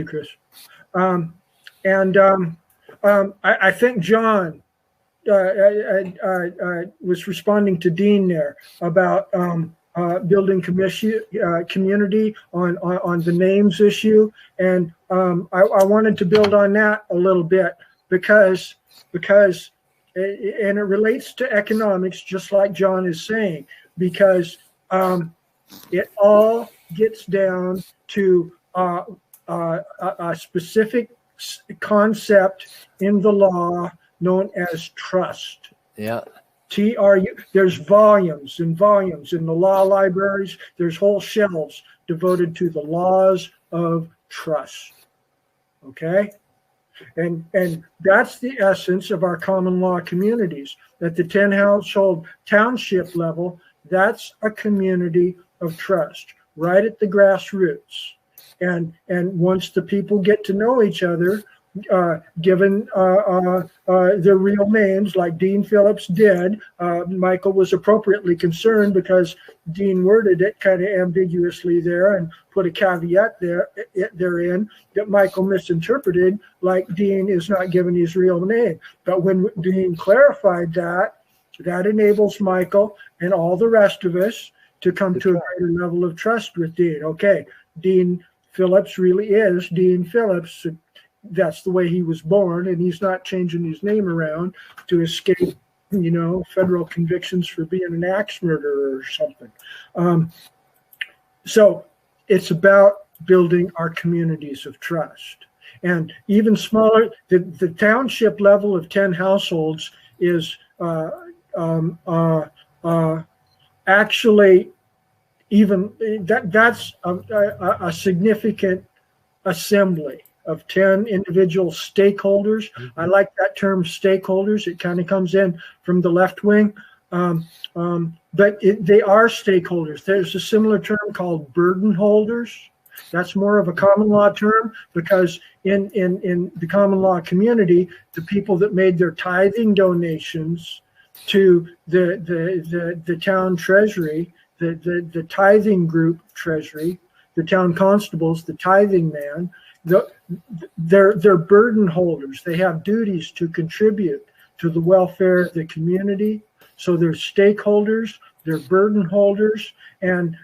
Chris. I think John was responding to Dean there about building community on the names issue, and I wanted to build on that a little bit because and it relates to economics, just like John is saying, because it all gets down to a specific concept in the law known as trust. Yeah. TRU. There's volumes and volumes in the law libraries. There's whole shelves devoted to the laws of trust. Okay? And that's the essence of our common law communities. At the 10 household township level, that's a community of trust, right at the grassroots. And once the people get to know each other, given their real names, like Dean Phillips did, Michael was appropriately concerned because Dean worded it kind of ambiguously there and put a caveat therein that Michael misinterpreted, like Dean is not given his real name. But when Dean clarified that enables Michael and all the rest of us to come to a greater level of trust with Dean. Okay, Dean Phillips really is Dean Phillips. That's the way he was born, and he's not changing his name around to escape, federal convictions for being an axe murderer or something. So it's about building our communities of trust. And even smaller, the township level of 10 households is actually even that's a significant assembly of 10 individual stakeholders. I like that term, stakeholders. It kind of comes in from the left wing, but they are stakeholders. There's a similar term called burden holders. That's more of a common law term because in the common law community, the people that made their tithing donations to the town treasury, the tithing group treasury, the town constables, the tithing man, they're burden holders. They have duties to contribute to the welfare of the community. So they're stakeholders, they're burden holders, and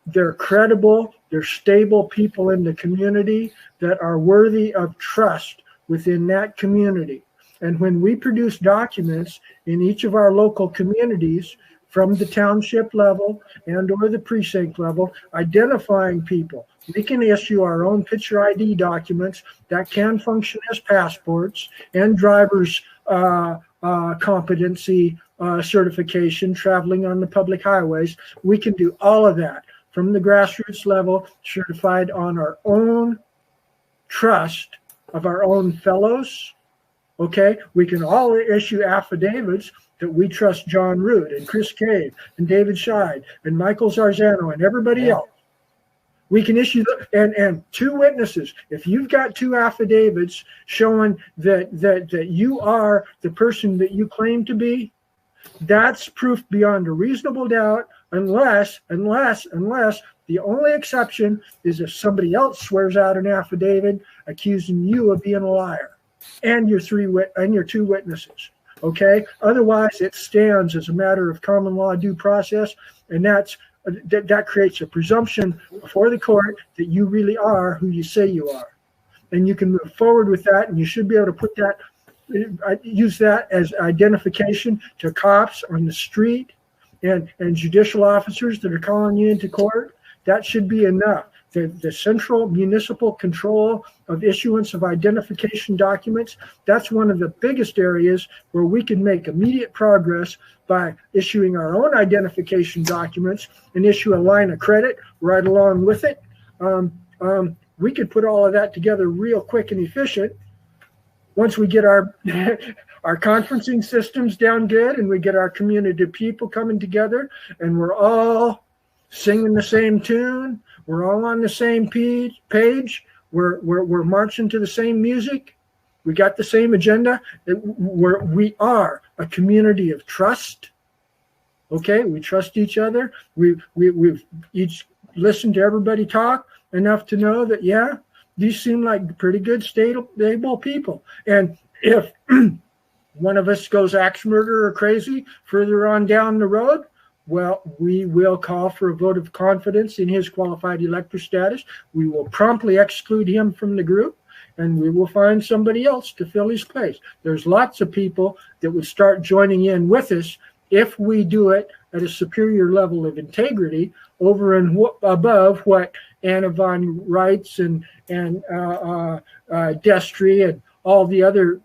they're credible, they're stable people in the community that are worthy of trust within that community. And when we produce documents in each of our local communities from the township level and or the precinct level, identifying people, we can issue our own picture ID documents that can function as passports and driver's competency certification traveling on the public highways. We can do all of that from the grassroots level, certified on our own trust of our own fellows. Okay, we can all issue affidavits that we trust John Root and Chris Cave and David Scheid and Michael Zarzano and everybody else. We can issue and two witnesses. If you've got two affidavits showing that you are the person that you claim to be, that's proof beyond a reasonable doubt, unless the only exception is if somebody else swears out an affidavit accusing you of being a liar and your two witnesses. Okay, otherwise it stands as a matter of common law due process, and that creates a presumption before the court that you really are who you say you are, and you can move forward with that. And you should be able to put that, use that as identification to cops on the street and judicial officers that are calling you into court. That should be enough. The central municipal control of issuance of identification documents, that's one of the biggest areas where we can make immediate progress by issuing our own identification documents and issue a line of credit right along with it. We could put all of that together real quick and efficient once we get our conferencing systems down good and we get our community of people coming together and we're all singing the same tune. We're all on the same page. We're marching to the same music. We got the same agenda. We are a community of trust. Okay, we trust each other. We've each listened to everybody talk enough to know that these seem like pretty good, stable people. And if one of us goes axe murder or crazy further on down the road, well, we will call for a vote of confidence in his qualified elector status. We will promptly exclude him from the group, and we will find somebody else to fill his place. There's lots of people that would start joining in with us if we do it at a superior level of integrity over and above what Anna von Reitz and Destry and all the other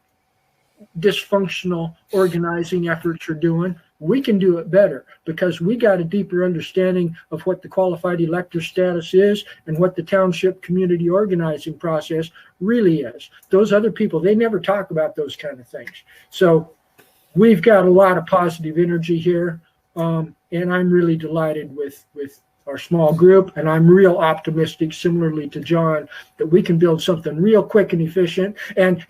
dysfunctional organizing efforts are doing. We can do it better because we got a deeper understanding of what the qualified elector status is and what the township community organizing process really is. Those other people, they never talk about those kind of things. So we've got a lot of positive energy here, and I'm really delighted with our small group, and I'm real optimistic, similarly to John, that we can build something real quick and efficient. And